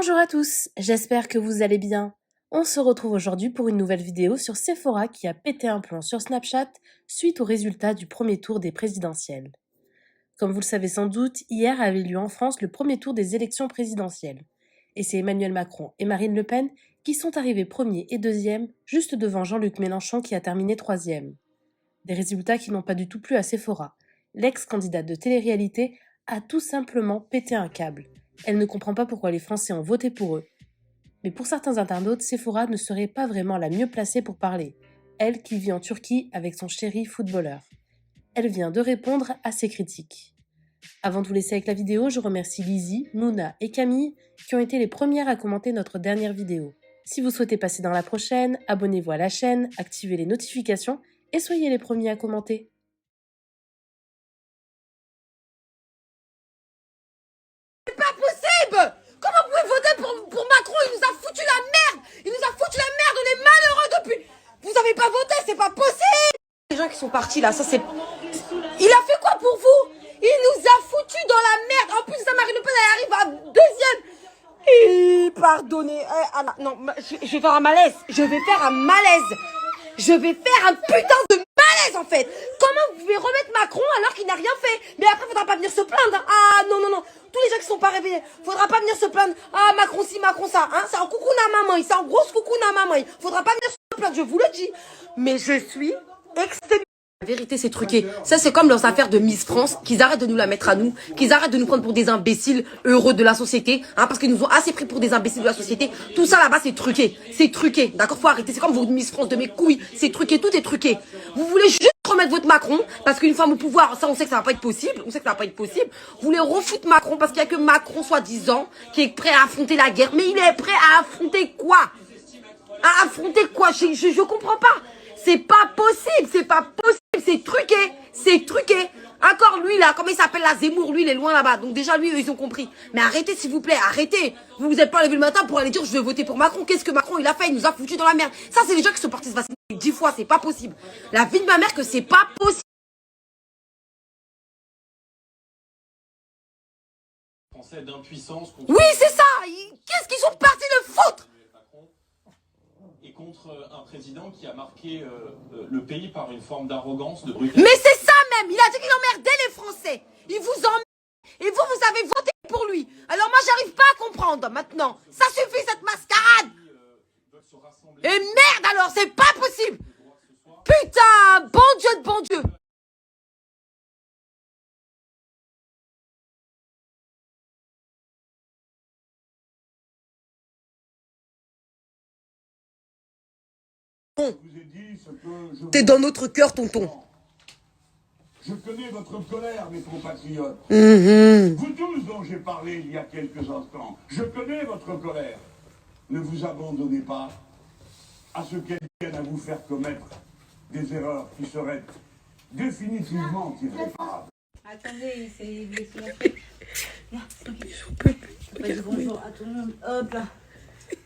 Bonjour à tous, j'espère que vous allez bien. On se retrouve aujourd'hui pour une nouvelle vidéo sur Sephora qui a pété un plomb sur Snapchat suite aux résultats du premier tour des présidentielles. Comme vous le savez sans doute, hier avait lieu en France le premier tour des élections présidentielles. Et c'est Emmanuel Macron et Marine Le Pen qui sont arrivés premier et deuxième, juste devant Jean-Luc Mélenchon qui a terminé troisième. Des résultats qui n'ont pas du tout plu à Sephora. L'ex-candidate de télé-réalité a tout simplement pété un câble. Elle ne comprend pas pourquoi les Français ont voté pour eux. Mais pour certains internautes, Sephora ne serait pas vraiment la mieux placée pour parler. Elle qui vit en Turquie avec son chéri footballeur. Elle vient de répondre à ces critiques. Avant de vous laisser avec la vidéo, je remercie Lizzie, Mouna et Camille qui ont été les premières à commenter notre dernière vidéo. Si vous souhaitez passer dans la prochaine, abonnez-vous à la chaîne, activez les notifications et soyez les premiers à commenter. C'est pas possible! Comment vous pouvez voter pour Macron? Il nous a foutu la merde! Il nous a foutu la merde, on est malheureux depuis! Vous avez pas voté, c'est pas possible! Les gens qui sont partis là, ça c'est... Il a fait quoi pour vous? Il nous a foutu dans la merde! En plus, ça, Marine Le Pen, elle arrive à deuxième! Pardonnez... non, je vais faire un malaise! Je vais faire un malaise! Je vais faire un putain de malaise en fait! Comment vous pouvez remettre Macron alors qu'il n'a rien fait? Mais après, faudra pas venir se plaindre! Ah non, non, non! Tous les gens qui sont pas réveillés, faudra pas venir se plaindre. Ah, Macron ci, Macron ça, hein, c'est un coucou na maman, c'est un gros coucou na maman. Faudra pas venir se plaindre, je vous le dis. Mais je suis exténuée. La vérité, c'est truqué. Ça, c'est comme leurs affaires de Miss France, qu'ils arrêtent de nous la mettre à nous, qu'ils arrêtent de nous prendre pour des imbéciles heureux de la société, hein, parce qu'ils nous ont assez pris pour des imbéciles de la société. Tout ça là-bas, c'est truqué. C'est truqué. D'accord? Faut arrêter. C'est comme vos Miss France de mes couilles. C'est truqué. Tout est truqué. Vous voulez juste remettre votre Macron, parce qu'une femme au pouvoir, ça, on sait que ça va pas être possible. On sait que ça va pas être possible. Vous voulez refoutre Macron, parce qu'il y a que Macron, soi-disant, qui est prêt à affronter la guerre. Mais il est prêt à affronter quoi? À affronter quoi? Je comprends pas. C'est pas possible, c'est pas possible, c'est truqué, c'est truqué. Encore lui là, comment il s'appelle là, Zemmour, lui il est loin là-bas. Donc déjà lui, ils ont compris. Mais arrêtez s'il vous plaît, arrêtez. Vous vous êtes pas levé le matin pour aller dire je vais voter pour Macron. Qu'est-ce que Macron il a fait? Il nous a foutu dans la merde. Ça c'est les gens qui sont partis se vacciner 10 fois, c'est pas possible. La vie de ma mère que c'est pas possible. D'impuissance contre... Oui c'est ça. Qu'est-ce qu'ils sont partis de foutre? Et contre un président qui a marqué le pays par une forme d'arrogance, de brutalité. Mais c'est ça même. Il a dit qu'il emmerdait les Français. Il vous emmerde. Et vous, vous avez voté pour lui. Alors moi, j'arrive pas à comprendre maintenant. Ça suffit cette mascarade. Et merde alors, c'est pas possible. Putain, bon Dieu de bon Dieu. T'es dans notre cœur, tonton. Je connais votre colère, mes compatriotes. Vous tous dont j'ai parlé il y a quelques instants, je connais votre colère. Ne vous abandonnez pas à ceux qui viennent à vous faire commettre des erreurs qui seraient définitivement irréparables. Attendez, c'est dis bonjour à tout le monde. Hop là.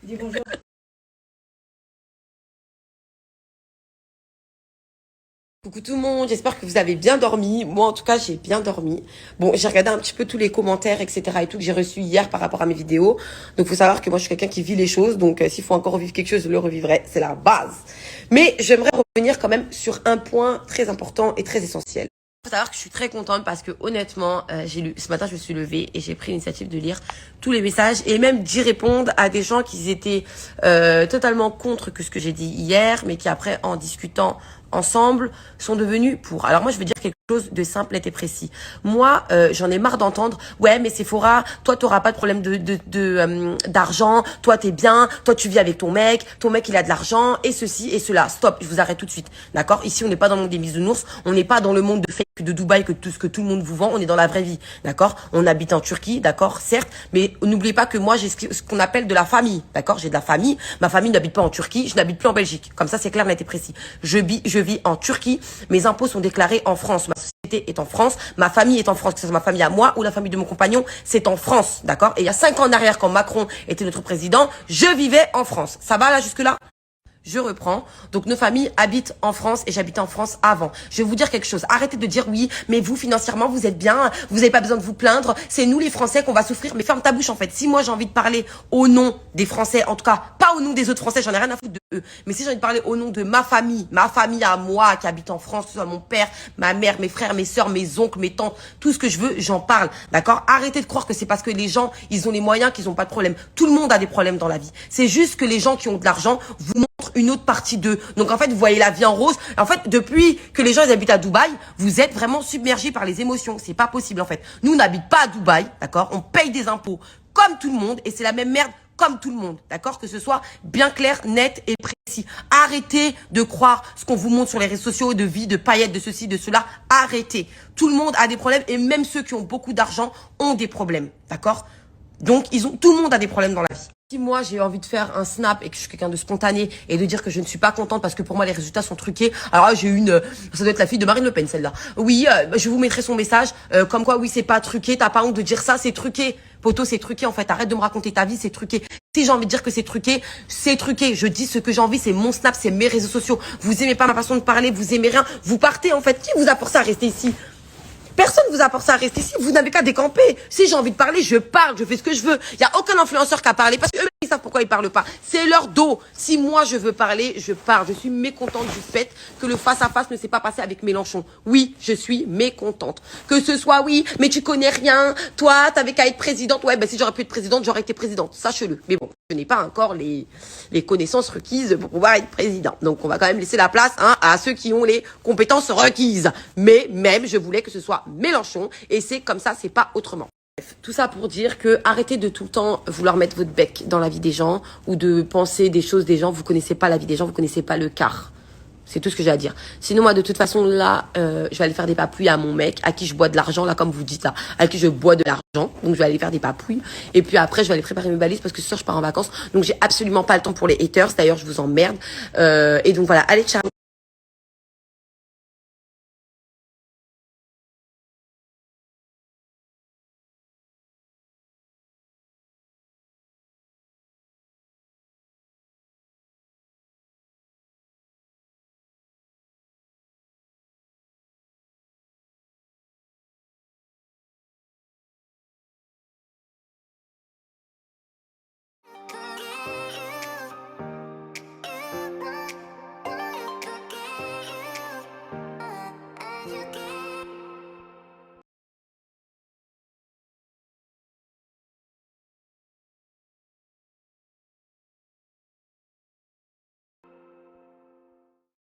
Dis bonjour. Coucou tout le monde, j'espère que vous avez bien dormi. Moi en tout cas j'ai bien dormi. Bon, j'ai regardé un petit peu tous les commentaires etc et tout que j'ai reçus hier par rapport à mes vidéos. Donc faut savoir que moi je suis quelqu'un qui vit les choses. Donc s'il faut encore revivre quelque chose, je le revivrai, c'est la base. Mais j'aimerais revenir quand même sur un point très important et très essentiel. Il faut savoir que je suis très contente parce que honnêtement, ce matin je me suis levée et j'ai pris l'initiative de lire tous les messages et même d'y répondre à des gens qui étaient totalement contre que ce que j'ai dit hier, mais qui après en discutant ensemble sont devenus pour. Alors moi je veux dire quelque chose de simple, net et précis. Moi j'en ai marre d'entendre ouais mais Sephora, toi t'auras pas de problème d'argent, toi t'es bien, toi tu vis avec ton mec il a de l'argent et ceci et cela. Stop, je vous arrête tout de suite. D'accord? Ici on n'est pas dans le monde des bisounours, on n'est pas dans le monde de fake de Dubaï que tout ce que tout le monde vous vend, on est dans la vraie vie. D'accord? On habite en Turquie, d'accord, certes, mais n'oubliez pas que moi j'ai ce qu'on appelle de la famille. D'accord? J'ai de la famille, ma famille n'habite pas en Turquie, je n'habite plus en Belgique. Comme ça c'est clair, net et précis. Je vis en Turquie, mes impôts sont déclarés en France, ma société est en France, ma famille est en France, que ce soit ma famille à moi ou la famille de mon compagnon, c'est en France, d'accord? Et il y a 5 ans en arrière, quand Macron était notre président, je vivais en France. Ça va là jusque là? Je reprends. Donc, nos familles habitent en France et j'habitais en France avant. Je vais vous dire quelque chose. Arrêtez de dire oui, mais vous, financièrement, vous êtes bien. Vous n'avez pas besoin de vous plaindre. C'est nous, les Français, qu'on va souffrir. Mais ferme ta bouche, en fait. Si moi, j'ai envie de parler au nom des Français, en tout cas, pas au nom des autres Français, j'en ai rien à foutre de eux. Mais si j'ai envie de parler au nom de ma famille à moi, qui habite en France, que ce soit mon père, ma mère, mes frères, mes sœurs, mes oncles, mes tantes, tout ce que je veux, j'en parle. D'accord? Arrêtez de croire que c'est parce que les gens, ils ont les moyens qu'ils n'ont pas de problème. Tout le monde a des problèmes dans la vie. C'est juste que les gens qui ont de l'argent vous montrent une autre partie d'eux. Donc en fait, vous voyez la vie en rose. En fait, depuis que les gens ils habitent à Dubaï, vous êtes vraiment submergés par les émotions. C'est pas possible en fait. Nous, on n'habite pas à Dubaï, d'accord? On paye des impôts comme tout le monde et c'est la même merde comme tout le monde, d'accord? Que ce soit bien clair, net et précis. Arrêtez de croire ce qu'on vous montre sur les réseaux sociaux, de vie, de paillettes, de ceci, de cela. Arrêtez. Tout le monde a des problèmes et même ceux qui ont beaucoup d'argent ont des problèmes, d'accord? Donc, tout le monde a des problèmes dans la vie. Si moi j'ai envie de faire un snap et que je suis quelqu'un de spontané et de dire que je ne suis pas contente parce que pour moi les résultats sont truqués, alors là, j'ai ça doit être la fille de Marine Le Pen celle-là. Oui, je vous mettrai son message comme quoi oui c'est pas truqué, t'as pas honte de dire ça, c'est truqué. Poto, c'est truqué en fait, arrête de me raconter ta vie, c'est truqué. Si j'ai envie de dire que c'est truqué, c'est truqué. Je dis ce que j'ai envie, c'est mon snap, c'est mes réseaux sociaux. Vous aimez pas ma façon de parler, vous aimez rien, vous partez en fait. Qui vous a forcé à rester ici? Personne vous a forcé à rester ici, vous n'avez qu'à décamper. Si j'ai envie de parler, je parle, je fais ce que je veux. Il y a aucun influenceur qui a parlé parce qu'eux, ils savent pourquoi ils parlent pas. C'est leur dos. Si moi je veux parler, je parle. Je suis mécontente du fait que le face-à-face ne s'est pas passé avec Mélenchon. Oui, je suis mécontente. Que ce soit oui, mais tu connais rien. Toi, t'avais qu'à être présidente. Ouais, si j'aurais pu être présidente, j'aurais été présidente. Sache-le. Mais bon, je n'ai pas encore les connaissances requises pour pouvoir être président. Donc on va quand même laisser la place à ceux qui ont les compétences requises. Mais même, je voulais que ce soit Mélenchon et c'est comme ça, c'est pas autrement. Bref, tout ça pour dire que arrêtez de tout le temps vouloir mettre votre bec dans la vie des gens ou de penser des choses des gens. Vous connaissez pas la vie des gens, vous connaissez pas le quart. C'est tout ce que j'ai à dire. Sinon, moi, de toute façon, là, je vais aller faire des papouilles à mon mec, à qui je bois de l'argent, là, comme vous dites, là, à qui je bois de l'argent. Donc, je vais aller faire des papouilles. Et puis après, je vais aller préparer mes valises parce que ce soir, je pars en vacances. Donc, j'ai absolument pas le temps pour les haters. D'ailleurs, je vous emmerde. Et donc, voilà. Allez, ciao.